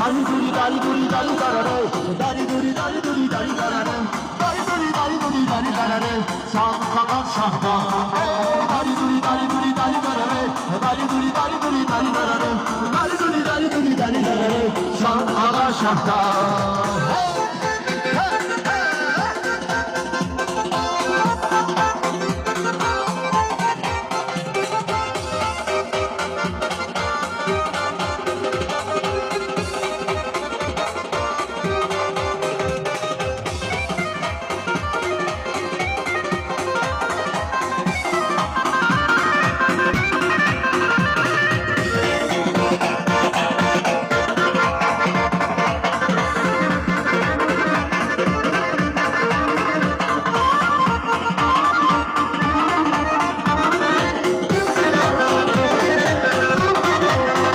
Dari duri dari duri dari darare, dari duri dari duri dari darare, dari duri dari duri dari darare, şahka şahka. Dari duri dari duri dari darare, dari duri dari duri dari darare, dari duri dari duri dari darare, şahka şahka.